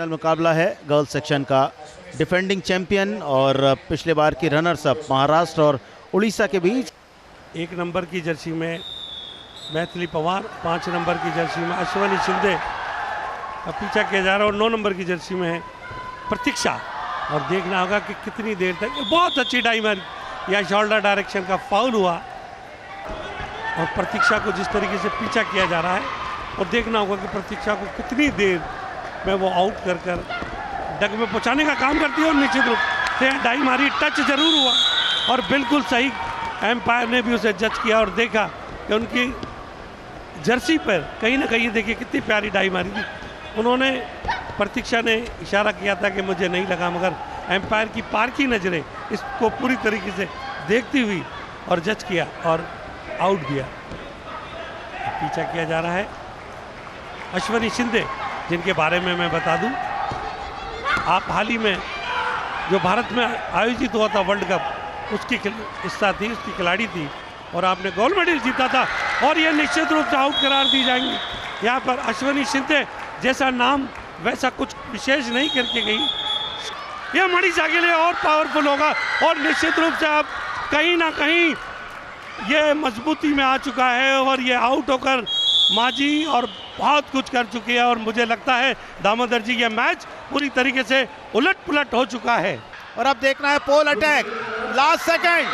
Final मुकाबला है girls section का। डिफेंडिंग चैंपियन और पिछले बार की रनर्स अप महाराष्ट्र और उड़ीसा के बीच। 1 नंबर की जर्सी में मैथिली पवार, 5 नंबर की जर्सी में अश्वनी शिंदे अब पीछा किया जा रहा है और 9 नंबर की जर्सी में है प्रतीक्षा। और देखना होगा कि कितनी देर तक। बहुत अच्छी डाइमर या शोल्डर डायरेक्शन का फाउल हुआ और प्रतीक्षा को जिस तरीके से पीछा किया जा रहा है और देखना होगा कि प्रतीक्षा को कितनी देर में वो आउट कर डग में पहुंचाने का काम करती है। और निश्चित रूप से डाई मारी, टच जरूर हुआ और बिल्कुल सही एम्पायर ने भी उसे जज किया और देखा कि उनकी जर्सी पर कहीं ना कहीं देखिए कितनी प्यारी डाई मारी थी। उन्होंने प्रतीक्षा ने इशारा किया था कि मुझे नहीं लगा, मगर एम्पायर की पार की नज़रें इसको पूरी तरीके से देखती हुई और जज किया और आउट दिया। पीछा किया जा रहा है अश्वनी शिंदे, जिनके बारे में मैं बता दूं, आप हाल ही में जो भारत में आयोजित हुआ था वर्ल्ड कप उसकी हिस्सा थी, उसकी खिलाड़ी थी और आपने गोल्ड मेडल जीता था और ये निश्चित रूप से आउट करार दी जाएंगी। यहाँ पर अश्वनी शिंदे जैसा नाम वैसा कुछ विशेष नहीं करके गई। यह मणिषा के लिए और पावरफुल होगा और निश्चित रूप से अब कहीं ना कहीं ये मजबूती में आ चुका है और ये आउट होकर माजी और बहुत कुछ कर चुकी है। और मुझे लगता है दामोदर जी ये मैच पूरी तरीके से उलट पुलट हो चुका है। और अब देखना है पोल अटैक, लास्ट सेकंड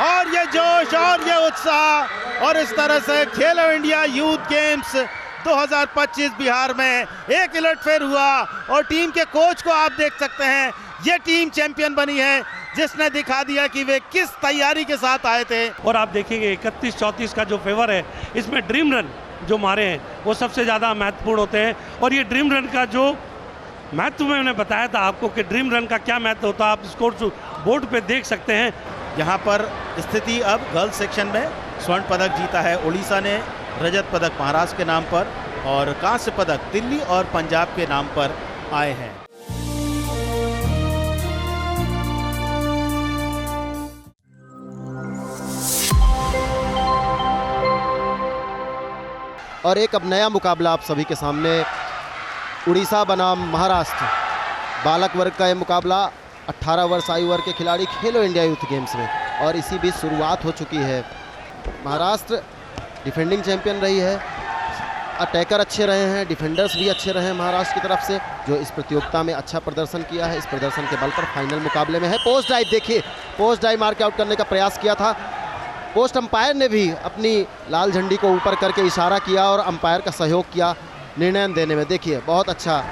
और ये जोश और ये उत्साह। और इस तरह से खेलो इंडिया यूथ गेम्स 2025 बिहार में एक उलटफेर हुआ और टीम के कोच को आप देख सकते हैं, ये टीम चैंपियन बनी है जिसने दिखा दिया कि वे किस तैयारी के साथ आए थे। और आप देखेंगे 31-34 का जो फेवर है, इसमें ड्रीम रन जो मारे हैं वो सबसे ज़्यादा महत्वपूर्ण होते हैं। और ये ड्रीम रन का जो महत्व मैंने बताया था आपको कि ड्रीम रन का क्या महत्व होता है, आप स्कोर बोर्ड पे देख सकते हैं। यहाँ पर स्थिति अब गर्ल्स सेक्शन में स्वर्ण पदक जीता है उड़ीसा ने, रजत पदक महाराष्ट्र के नाम पर और कांस्य पदक दिल्ली और पंजाब के नाम पर आए हैं। और एक अब नया मुकाबला आप सभी के सामने, उड़ीसा बनाम महाराष्ट्र। बालक वर्ग का ये मुकाबला 18 वर्ष आयु वर्ग के खिलाड़ी खेलो इंडिया यूथ गेम्स में और इसी बीच शुरुआत हो चुकी है। महाराष्ट्र डिफेंडिंग चैंपियन रही है, अटैकर अच्छे रहे हैं, डिफेंडर्स भी अच्छे रहे हैं महाराष्ट्र की तरफ से, जो इस प्रतियोगिता में अच्छा प्रदर्शन किया है। इस प्रदर्शन के बल पर फाइनल मुकाबले में है। पोस्ट ड्राइव देखिए, पोस्ट ड्राइव मार के आउट करने का प्रयास किया था। पोस्ट अंपायर ने भी अपनी लाल झंडी को ऊपर करके इशारा किया और अंपायर का सहयोग किया निर्णय देने में। देखिए बहुत अच्छा।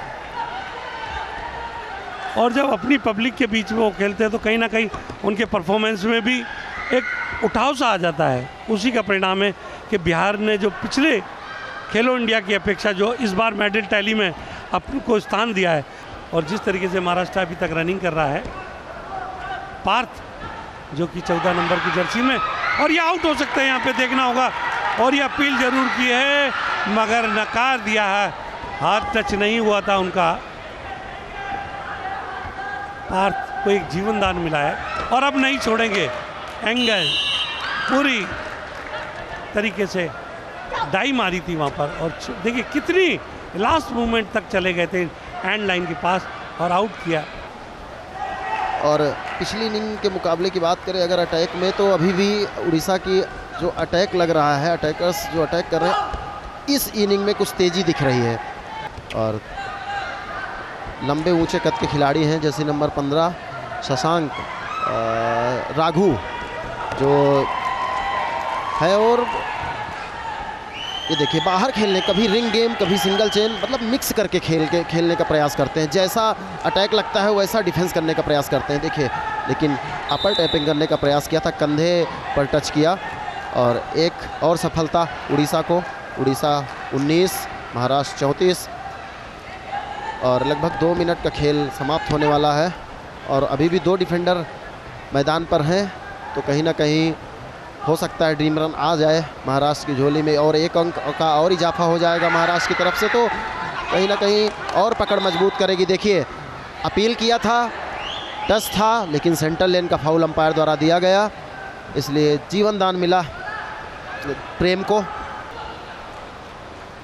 और जब अपनी पब्लिक के बीच में वो खेलते हैं तो कहीं ना कहीं उनके परफॉर्मेंस में भी एक उठाव सा आ जाता है। उसी का परिणाम है कि बिहार ने जो पिछले खेलो इंडिया की अपेक्षा जो इस बार मेडल टैली में अपने को स्थान दिया है और जिस तरीके से महाराष्ट्र अभी तक रनिंग कर रहा है, पार्थ जो कि 14 नंबर की जर्सी में, और ये आउट हो सकते हैं, यहाँ पे देखना होगा। और ये अपील जरूर की है मगर नकार दिया है, हाथ टच नहीं हुआ था उनका। पार्थ को एक जीवन दान मिला है और अब नहीं छोड़ेंगे। एंगल पूरी तरीके से डाई मारी थी वहाँ पर और देखिए कितनी लास्ट मोमेंट तक चले गए थे एंड लाइन के पास और आउट किया। और पिछली इनिंग के मुकाबले की बात करें अगर अटैक में, तो अभी भी उड़ीसा की जो अटैक लग रहा है, अटैकर्स जो अटैक कर रहे हैं, इस इनिंग में कुछ तेज़ी दिख रही है। और लंबे ऊंचे कद के खिलाड़ी हैं, जैसे नंबर 15 शशांक राघु जो है, और ये देखिए बाहर खेलने, कभी रिंग गेम कभी सिंगल चेन, मतलब मिक्स करके खेलने का प्रयास करते हैं। जैसा अटैक लगता है वैसा डिफेंस करने का प्रयास करते हैं। देखिए लेकिन अपर टैपिंग करने का प्रयास किया था, कंधे पर टच किया और एक और सफलता उड़ीसा को। उड़ीसा 19 महाराष्ट्र 34 और लगभग 2 मिनट का खेल समाप्त होने वाला है और अभी भी 2 डिफेंडर मैदान पर हैं, तो कहीं ना कहीं हो सकता है ड्रीम रन आ जाए महाराष्ट्र की झोली में और 1 अंक का और इजाफा हो जाएगा महाराष्ट्र की तरफ से, तो कहीं ना कहीं और पकड़ मजबूत करेगी। देखिए अपील किया था, टच था, लेकिन सेंट्रल लेन का फाउल अंपायर द्वारा दिया गया, इसलिए जीवन दान मिला प्रेम को।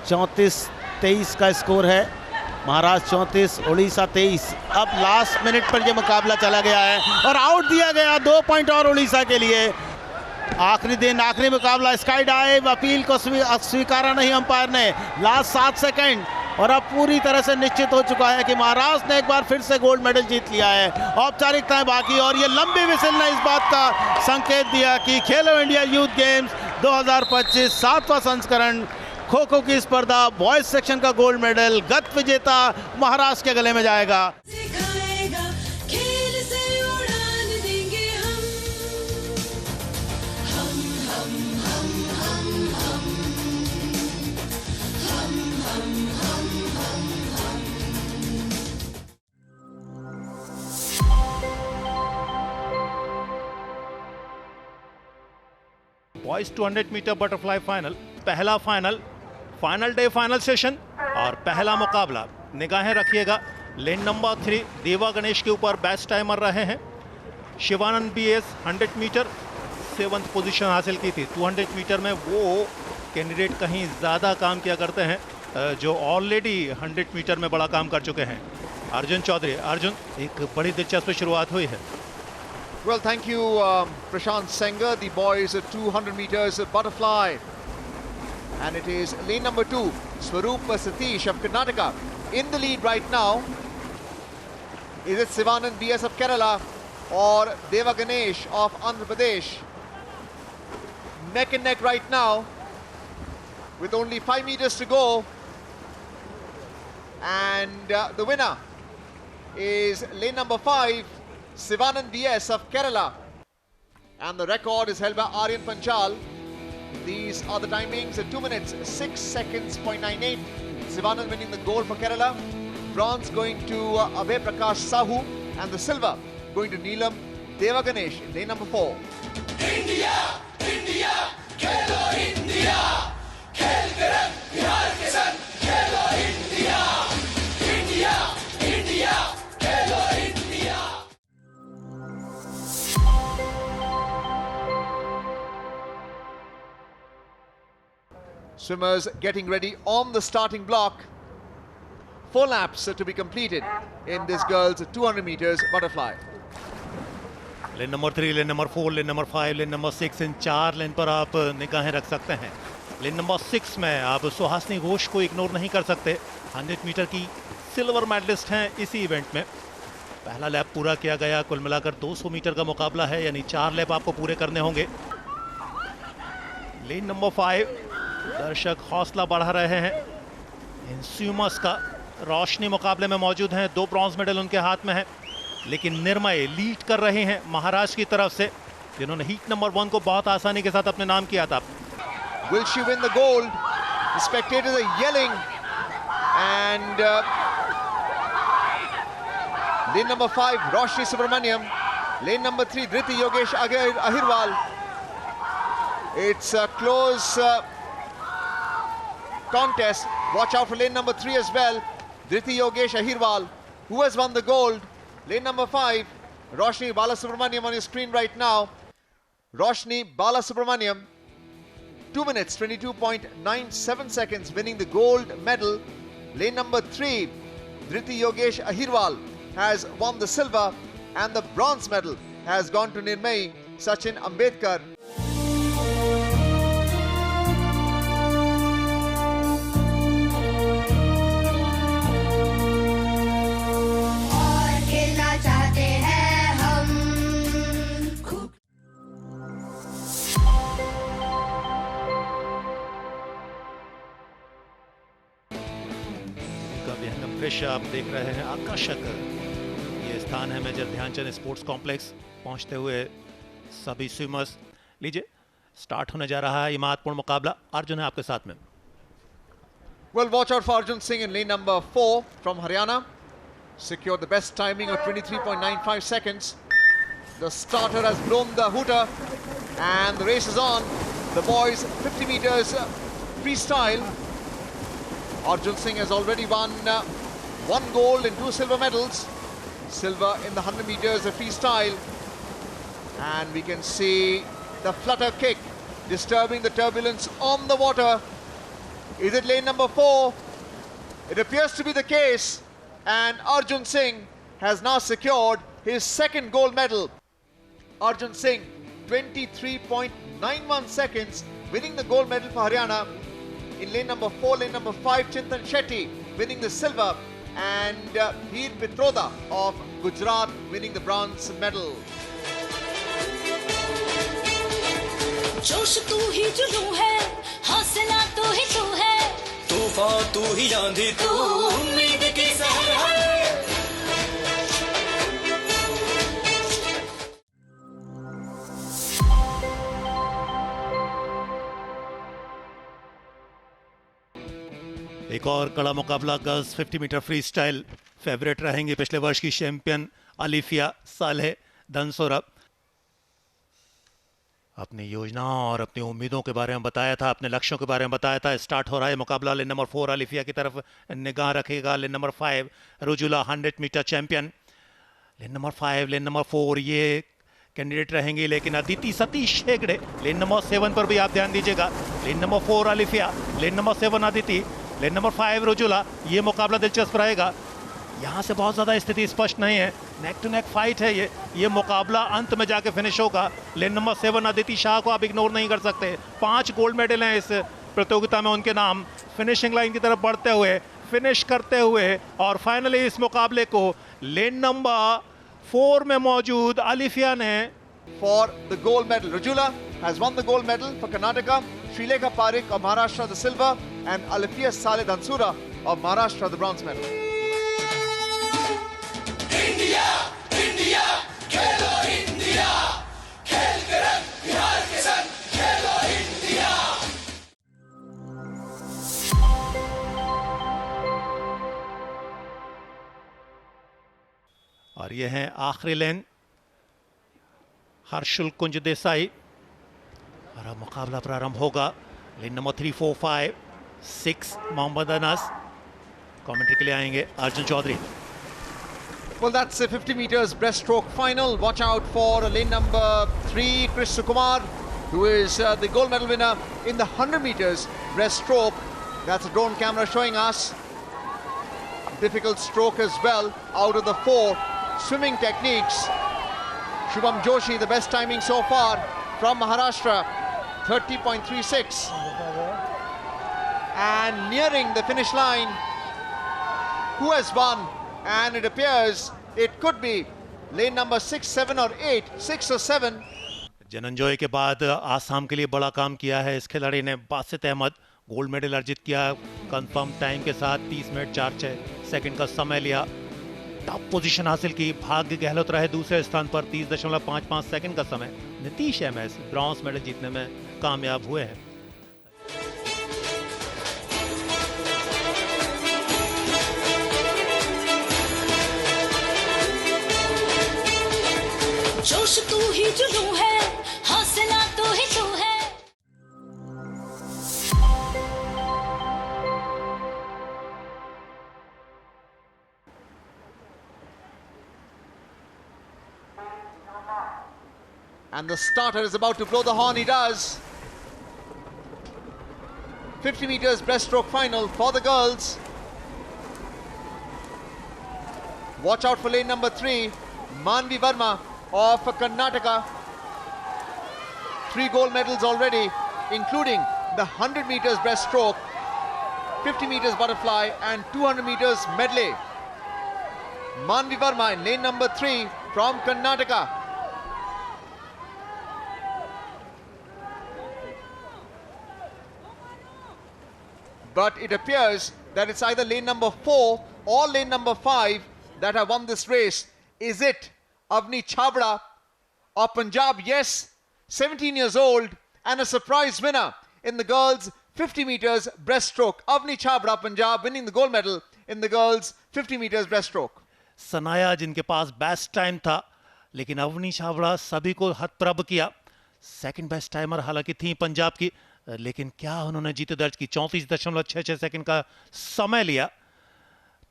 34-23 का स्कोर है महाराष्ट्र 34, उड़ीसा 23। अब लास्ट मिनट पर यह मुकाबला चला गया है और आउट दिया गया। 2 पॉइंट और उड़ीसा के लिए। आखिरी दिन, आखिरी मुकाबला, स्काई डाइव अपील को स्वीकारा नहीं अंपायर ने। लास्ट 7 सेकंड और अब पूरी तरह से निश्चित हो चुका है कि महाराष्ट्र ने एक बार फिर से गोल्ड मेडल जीत लिया है। औपचारिकताएं बाकी और ये लंबी विसिल ने इस बात का संकेत दिया कि खेलो इंडिया यूथ गेम्स 2025 7वां संस्करण खो खो की स्पर्धा बॉयज सेक्शन का गोल्ड मेडल गत विजेता महाराष्ट्र के गले में जाएगा। बॉयज 200 मीटर बटरफ्लाई फाइनल, पहला फाइनल डे फाइनल सेशन और पहला मुकाबला। निगाहें रखिएगा लेन नंबर 3 देवा गणेश के ऊपर बेस्ट टाइमर रहे हैं। Shivanand BS 100 metre 7th position हासिल की थी। 200 मीटर में वो कैंडिडेट कहीं ज़्यादा काम किया करते हैं जो ऑलरेडी 100 मीटर में बड़ा काम कर चुके हैं। अर्जुन चौधरी, अर्जुन, एक बड़ी दिलचस्प शुरुआत हुई है। Well, thank you, Prashant Sengar. The boys 200 meters butterfly. And it is lane number 2, Swaroop Satish of Karnataka. In the lead right now. Is it Sivanand BS of Kerala or Deva Ganesh of Andhra Pradesh? Neck and neck right now. With only 5 meters to go. And the winner is lane number 5, Sivanand BS of Kerala, and the record is held by Aryan Panchal. These are the timings: 2 minutes 6 seconds .98. Sivanand winning the gold for Kerala, bronze going to Abhay Prakash Sahu, and the silver going to Neelam Deva Ganesh in lane number 4. India, India, Khelo India, Khel Karan Bihar ke sang, Khelo India, India, India, Khelo India. Swimmers getting ready on the starting block. 4 laps to be completed in this girls 200 meters butterfly. Lane number 3, lane number 4, lane number 5, lane number 6, इन 4 लेन पर आप निगाहें रख सकते हैं। Lane number 6 में आप सुहासिनी घोष को ignore नहीं कर सकते। 100 मीटर की सिल्वर मेडलिस्ट हैं इसी इवेंट में। पहला लैप पूरा किया गया। कुल मिलाकर 200 मीटर का मुकाबला है, यानी 4 लैप आपको पूरे करने होंगे। लेन नंबर 5, दर्शक हौसला बढ़ा रहे हैं। इन स्विमर्स का रोशनी मुकाबले में मौजूद हैं। 2 ब्रॉन्ज मेडल उनके हाथ में है, लेकिन निर्मय लीड कर रहे हैं महाराष्ट्र की तरफ से, जिन्होंने हीट नंबर 1 को बहुत आसानी के साथ अपने नाम किया था। Will she win the gold? The spectators are yelling. And lane number 5, Roshni Subramaniam. Lane number 3, Dhriti Yogesh Ahirwal. It's a close contest. Watch out for lane number 3 as well. Dhriti Yogesh Ahirwal, who has won the gold. Lane number 5, Roshni Balasubramaniam on your screen right now. Roshni Balasubramaniam, 2 minutes 22.97 seconds, winning the gold medal. Lane number 3, Dhriti Yogesh Ahirwal has won the silver, and the bronze medal has gone to Nirmay Sachin Ambedkar. दृश्य आप देख रहे हैं। आकर्षक ये स्थान है major Dhyanchand sports complex. पहुंचते हुए सभी स्विमर्स, लीजिए स्टार्ट होने जा रहा है ये महत्वपूर्ण मुकाबला। अर्जुन है आपके साथ में। Well, watch out for Arjun Singh in lane number 4 from Haryana. Secured the best timing of 23.95 seconds. The starter has blown the hooter and the race is on. The boys 50 meters freestyle. Arjun Singh has already won 1 gold and 2 silver medals. Silver in the 100 meters freestyle. And we can see the flutter kick disturbing the turbulence on the water. Is it lane number 4? It appears to be the case. and Arjun Singh has now secured his second gold medal. Arjun Singh, 23.91 seconds, winning the gold medal for Haryana. In lane number 4, lane number 5, Chintan Shetty winning the silver, and Veer Pitroda of Gujarat winning the bronze medal. जोश तू ही जुनून है, हौसला तू ही तू है, तूफान तू ही आंधी तू उम्मीद की सहर है। एक और कड़ा मुकाबला girls 50 metre freestyle. Favourite रहेंगे पिछले वर्ष की चैंपियन अलिफिया सालेह धनसोरा। अपनी योजनाओं और अपनी उम्मीदों के बारे में बताया था, अपने लक्ष्यों के बारे में बताया था। स्टार्ट हो रहा है मुकाबला। लेन नंबर 4 अलिफिया की तरफ निगाह रखेगा। Lane number 5 Rujula 100 metre champion. Lane number 5, lane number 4 ये कैंडिडेट रहेंगे, लेकिन अदिति सतीश हेगड़े लेन नंबर 7 पर भी आप ध्यान दीजिएगा। Lane number 4 Alifiya, lane number 7 Aditi, lane number 5 Rujula. ये मुकाबला दिलचस्प रहेगा। यहाँ से बहुत ज़्यादा स्थिति स्पष्ट नहीं है, नेक टू नेक फाइट है ये मुकाबला अंत में जाके फिनिश होगा। लेन नंबर 7 अदिति शाह को आप इग्नोर नहीं कर सकते। 5 गोल्ड मेडल हैं इस प्रतियोगिता में उनके नाम। फिनिशिंग लाइन की तरफ बढ़ते हुए, फिनिश करते हुए, और फाइनली इस मुकाबले को लेन नंबर 4 में मौजूद अलिफिया ने For the gold medal, Rujula has won the gold medal for Karnataka, Srilekha Parekh of Maharashtra the silver, and Alifia Saleh Dhansura of Maharashtra the bronze medal. India India Khelo India, खेल के रंग बिहार के संग, खेलो India. और ये हैं आखिरी लेन हर्षुल कुंज देसाई। और अब मुकाबला प्रारंभ होगा। Lane number 3, 4, 5, 6 Mohammad Anas. Commentary के लिए आएंगे Arjun Chaudhary. Well, that's the 50 meters breaststroke final. Watch out for lane number 3, Chris Sukumar, who is the gold medal winner in the 100 meters breaststroke. That's a drone camera showing us. Difficult stroke as well out of the 4 swimming techniques. Shubham Joshi, the best timing so far from Maharashtra, 30.36. And nearing the finish line, who has won? And it appears it could be lane number 6, 7 or 8, 6 or 7. जनंजोय के बाद आसाम के लिए बड़ा काम किया है इस खिलाड़ी ने। बासित अहमद गोल्ड मेडल अर्जित किया कंफर्म टाइम के साथ। 30 मिनट 4 सेकंड का समय लिया, टॉप पोजीशन हासिल की। भाग्य गहलोत रहे दूसरे स्थान पर, 30.55 सेकंड का समय। नीतीश एमएस ब्रॉन्ज मेडल जीतने में कामयाब हुए हैं। जोश तू ही जुनून है, हौसला तू ही तू है। And the starter is about to blow the horn. He does. 50 meters breaststroke final for the girls. Watch out for lane number 3, Manvi Verma of Karnataka. 3 gold medals already, including the 100 meters breaststroke, 50 meters butterfly, and 200 meters medley. Manvi Verma in lane number 3 from Karnataka. But it appears that it's either lane number 4 or lane number 5 that have won this race. Is it Avni Chabra of Punjab? Yes, 17 years old and a surprise winner in the girls 50 meters breaststroke. Avni Chabra, Punjab, winning the gold medal in the girls 50 meters breaststroke. Sanaya जिनके पास best time था, लेकिन अवनी छाबड़ा सभी को हतप्रभ किया। Second best timer हालांकि थी पंजाब की, लेकिन क्या उन्होंने जीत दर्ज की। 34.66 सेकंड का समय लिया।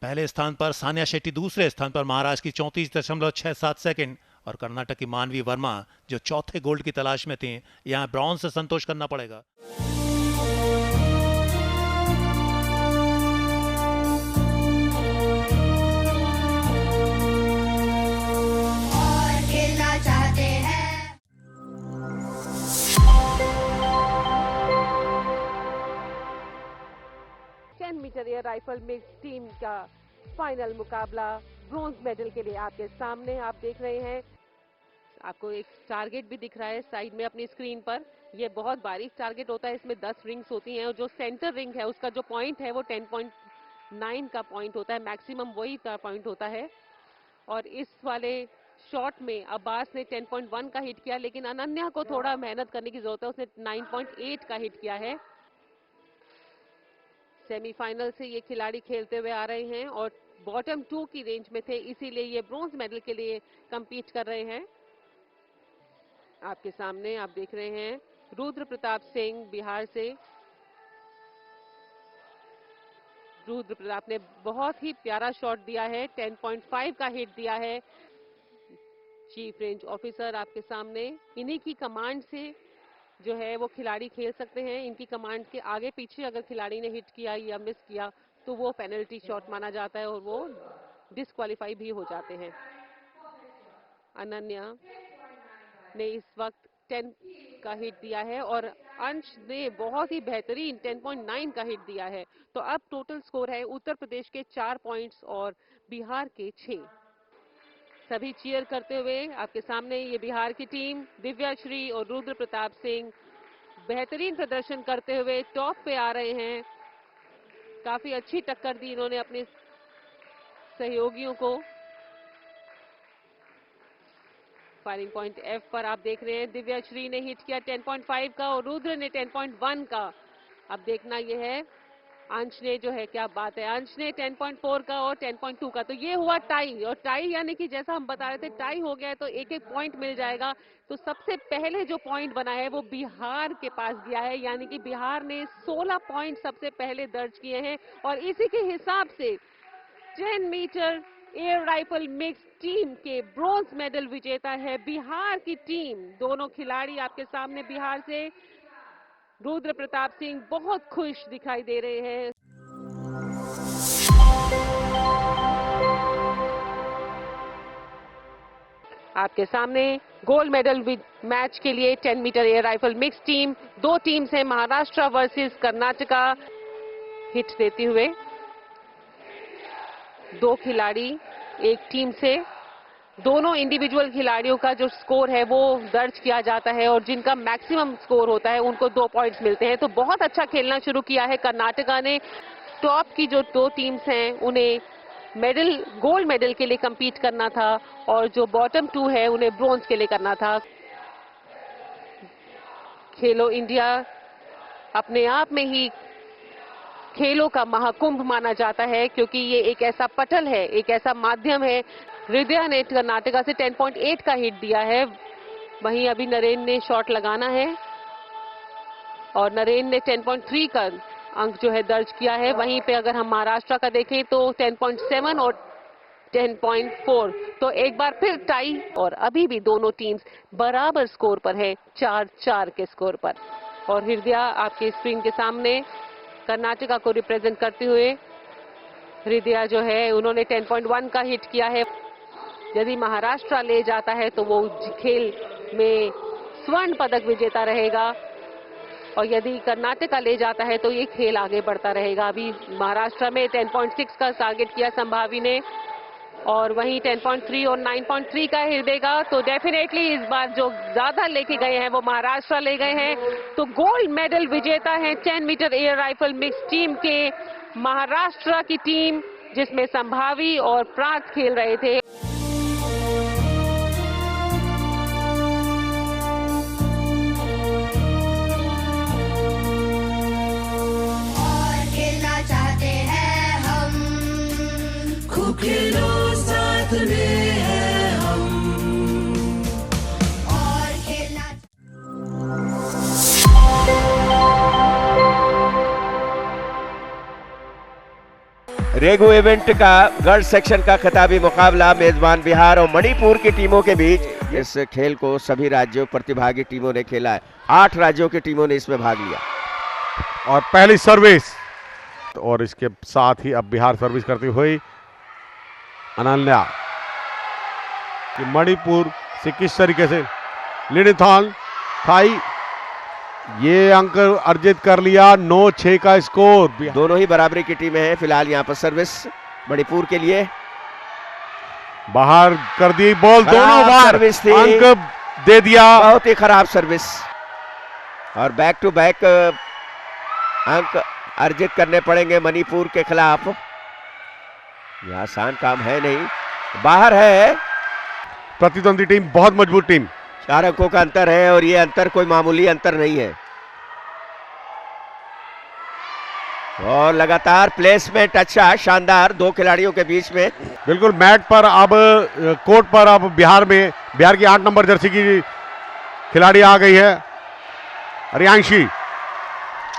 पहले स्थान पर सानिया शेट्टी, दूसरे स्थान पर महाराष्ट्र की 34.67 सेकंड, और कर्नाटक की मानवी वर्मा जो चौथे गोल्ड की तलाश में थी, यहां ब्रॉन्ज से संतोष करना पड़ेगा। Metre air rifle mix team का फाइनल मुकाबला ब्रॉन्ज मेडल के लिए आपके सामने आप देख रहे हैं। आपको एक टारगेट भी दिख रहा है साइड में अपनी स्क्रीन पर। ये बहुत बारीक टारगेट होता है, इसमें 10 रिंग्स होती हैं और जो सेंटर रिंग है उसका जो पॉइंट है वो 10.9 का पॉइंट होता है, मैक्सिमम वही का पॉइंट होता है। और इस वाले शॉट में अब्बास ने 10.1 का हिट किया, लेकिन अनन्या को थोड़ा मेहनत करने की जरूरत है, उसने 9.8 का हिट किया है। सेमीफाइनल से ये खिलाड़ी खेलते हुए आ रहे हैं और बॉटम 2 की रेंज में थे, इसीलिए ये ब्रॉन्ज मेडल के लिए compete कर रहे हैं। आपके सामने आप देख रहे हैं रुद्र प्रताप सिंह बिहार से। रुद्र प्रताप ने बहुत ही प्यारा शॉट दिया है, 10.5 का हिट दिया है। चीफ रेंज ऑफिसर आपके सामने, इन्हीं की कमांड से जो है वो खिलाड़ी खेल सकते हैं। इनकी कमांड के आगे पीछे अगर खिलाड़ी ने हिट किया या मिस किया तो वो पेनल्टी शॉट माना जाता है और वो डिस्क्वालीफाई भी हो जाते हैं। अनन्या ने इस वक्त 10 का हिट दिया है और अंश ने बहुत ही बेहतरीन 10.9 का हिट दिया है। तो अब टोटल स्कोर है उत्तर प्रदेश के 4 पॉइंट्स और बिहार के 6। सभी चीयर करते हुए आपके सामने ये बिहार की टीम दिव्या श्री और रुद्र प्रताप सिंह बेहतरीन प्रदर्शन करते हुए टॉप पे आ रहे हैं। काफी अच्छी टक्कर दी इन्होंने अपने सहयोगियों को। फायरिंग पॉइंट F पर आप देख रहे हैं दिव्या श्री ने हिट किया 10.5 का और रुद्र ने 10.1 का। अब देखना यह है अंश ने जो है, क्या बात है, अंश ने 10.4 का और 10.2 का। तो ये हुआ टाई, और टाई यानी कि जैसा हम बता रहे थे टाई हो गया है तो एक एक पॉइंट मिल जाएगा। तो सबसे पहले जो पॉइंट बना है वो बिहार के पास गया है, यानी कि बिहार ने 16 पॉइंट सबसे पहले दर्ज किए हैं और इसी के हिसाब से 10 metre air rifle mix team के ब्रॉन्ज मेडल विजेता है बिहार की टीम। दोनों खिलाड़ी आपके सामने बिहार से रुद्र प्रताप सिंह बहुत खुश दिखाई दे रहे हैं। आपके सामने गोल्ड मेडल मैच के लिए 10 metre air rifle mix team, 2 teams हैं महाराष्ट्र वर्सेस कर्नाटका। हिट देते हुए 2 खिलाड़ी एक टीम से, दोनों इंडिविजुअल खिलाड़ियों का जो स्कोर है वो दर्ज किया जाता है और जिनका मैक्सिमम स्कोर होता है उनको 2 पॉइंट्स मिलते हैं। तो बहुत अच्छा खेलना शुरू किया है कर्नाटका ने। टॉप की जो 2 टीम्स हैं उन्हें मेडल, गोल्ड मेडल के लिए compete करना था और जो बॉटम 2 है उन्हें ब्रॉन्ज के लिए करना था। खेलो इंडिया अपने आप में ही खेलों का महाकुंभ माना जाता है, क्योंकि ये एक ऐसा पटल है, एक ऐसा माध्यम है। हृदया ने कर्नाटका से 10.8 का हिट दिया है, वहीं अभी नरेन ने शॉट लगाना है और नरेन ने 10.3 का अंक जो है दर्ज किया है। वहीं पे अगर हम महाराष्ट्र का देखें तो 10.7 और 10.4। तो एक बार फिर टाई और अभी भी दोनों टीम्स बराबर स्कोर पर है, 4-4 के स्कोर पर। और हृदया आपके स्क्रीन के सामने कर्नाटका को रिप्रेजेंट करते हुए हृदया जो है उन्होंने 10.1 का हिट किया है। यदि महाराष्ट्र ले जाता है तो वो खेल में स्वर्ण पदक विजेता रहेगा और यदि कर्नाटका ले जाता है तो ये खेल आगे बढ़ता रहेगा। अभी महाराष्ट्र में 10.6 का टारगेट किया संभावी ने और वहीं 10.3 और 9.3 का हृदय का। तो डेफिनेटली इस बार जो ज्यादा लेके गए हैं वो महाराष्ट्र ले गए हैं। तो गोल्ड मेडल विजेता है 10 metre air rifle mix team के महाराष्ट्र की टीम, जिसमें संभावी और प्रात खेल रहे थे। खेलो साथ में है हम और खेलना। रेगू इवेंट का गर्ल्स सेक्शन का खिताबी मुकाबला मेजबान बिहार और मणिपुर की टीमों के बीच। इस खेल को सभी राज्यों प्रतिभागी टीमों ने खेला है, 8 राज्यों की टीमों ने इसमें भाग लिया। और पहली सर्विस और इसके साथ ही अब बिहार सर्विस करती हुई अनन्या कि मणिपुर से किस तरीके से लिडिथॉन थाई ये अंक अर्जित कर लिया, 9-6 का स्कोर। दोनों ही बराबरी की टीमें हैं। फिलहाल यहाँ पर सर्विस मणिपुर के लिए बाहर कर दी बॉल, दोनों बार सर्विस थी, अंक दे दिया। बहुत ही खराब सर्विस और बैक टू बैक अंक अर्जित करने पड़ेंगे मणिपुर के खिलाफ। यह आसान काम है नहीं, बाहर है। प्रतिद्वंदी टीम बहुत मजबूत टीम, 4 अंकों का अंतर है और ये अंतर कोई मामूली अंतर नहीं है। और लगातार प्लेसमेंट अच्छा, शानदार 2 खिलाड़ियों के बीच में। बिल्कुल मैट पर अब कोर्ट पर अब बिहार की 8 नंबर जर्सी की खिलाड़ी आ गई है, रियांशी।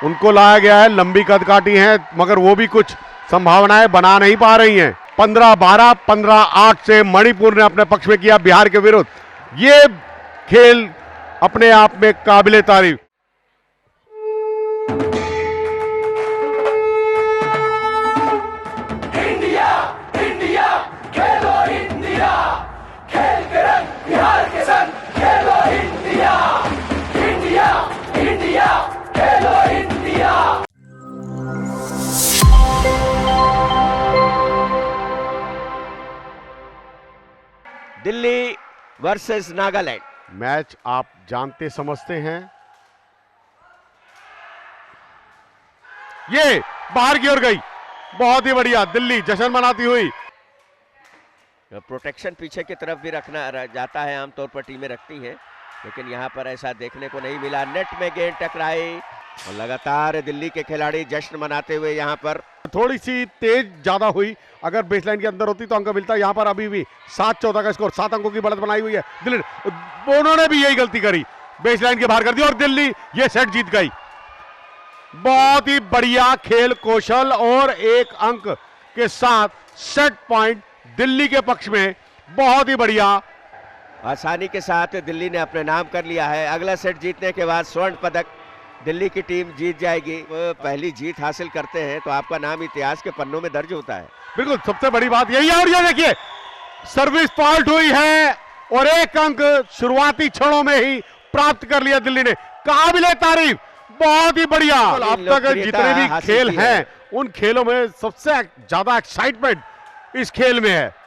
उनको लाया गया है, लंबी कद काटी है मगर वो भी कुछ संभावनाएं बना नहीं पा रही हैं। 15-12, 15-8 से मणिपुर ने अपने पक्ष में किया बिहार के विरुद्ध। ये खेल अपने आप में काबिले तारीफ। दिल्ली वर्सेस नागालैंड। मैच आप जानते समझते हैं। ये बाहर की ओर गई, बहुत ही बढ़िया, दिल्ली जश्न मनाती हुई। प्रोटेक्शन पीछे की तरफ भी रखना जाता है, आमतौर पर टीमें रखती हैं, लेकिन यहां पर ऐसा देखने को नहीं मिला। नेट में गेंद टकराई और लगातार दिल्ली के खिलाड़ी जश्न मनाते हुए यहां पर। थोड़ी सी तेज ज्यादा हुई, अगर बेसलाइन के अंदर होती तो अंक मिलता। यहां पर अभी भी 7-14 का स्कोर, 7 अंकों की बढ़त बनाई हुई है दिल्ली। उन्होंने भी यही गलती करी, बेसलाइन के बाहर कर दी और दिल्ली ये सेट जीत गई। बहुत ही बढ़िया खेल कौशल और 1 अंक के साथ सेट पॉइंट दिल्ली के पक्ष में। बहुत ही बढ़िया, आसानी के साथ दिल्ली ने अपने नाम कर लिया है। अगला सेट जीतने के बाद स्वर्ण पदक दिल्ली की टीम जीत जाएगी। पहली जीत हासिल करते हैं तो आपका नाम इतिहास के पन्नों में दर्ज होता है। बिल्कुल, सबसे बड़ी बात यही है। और ये देखिए सर्विस फॉल्ट हुई है और 1 अंक शुरुआती क्षणों में ही प्राप्त कर लिया दिल्ली ने। काबिले तारीफ, बहुत ही बढ़िया। अब तक जितने भी खेल हैं उन खेलों में सबसे ज्यादा एक्साइटमेंट इस खेल में है।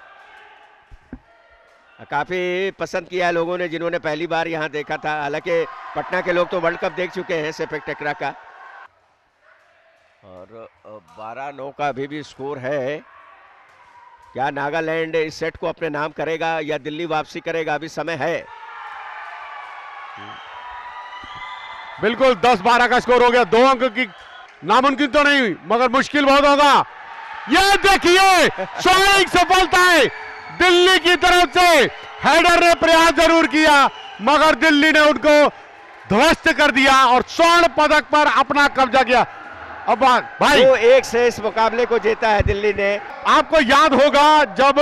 काफी पसंद किया है लोगों ने जिन्होंने पहली बार यहां देखा था। हालांकि पटना के लोग तो वर्ल्ड कप देख चुके हैं सेपक टकरा का। और 12-9 का अभी भी स्कोर है। क्या नागालैंड इस सेट को अपने नाम करेगा या दिल्ली वापसी करेगा? अभी समय है। बिल्कुल 10-12 का स्कोर हो गया। 2 अंक की नामुमकिन तो नहीं हुई मगर मुश्किल बहुत होगा। ये देखिए स्वाभाविक सफलता है दिल्ली की तरफ से। हेडर ने प्रयास जरूर किया मगर दिल्ली ने उनको ध्वस्त कर दिया और स्वर्ण पदक पर अपना कब्जा किया। अब भाई 2-1 से इस मुकाबले को जीता है दिल्ली ने। आपको याद होगा जब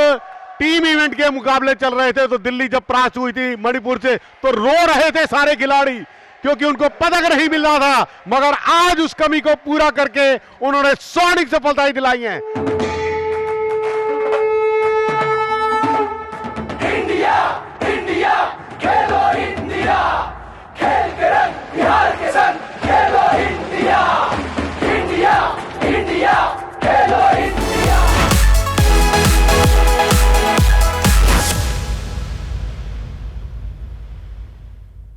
टीम इवेंट के मुकाबले चल रहे थे तो दिल्ली जब परास्त हुई थी मणिपुर से तो रो रहे थे सारे खिलाड़ी क्योंकि उनको पदक नहीं मिल रहा था। मगर आज उस कमी को पूरा करके उन्होंने स्वर्णिम सफलताएं दिलाई हैं। इंडिया, इंडिया, खेलो इंडिया।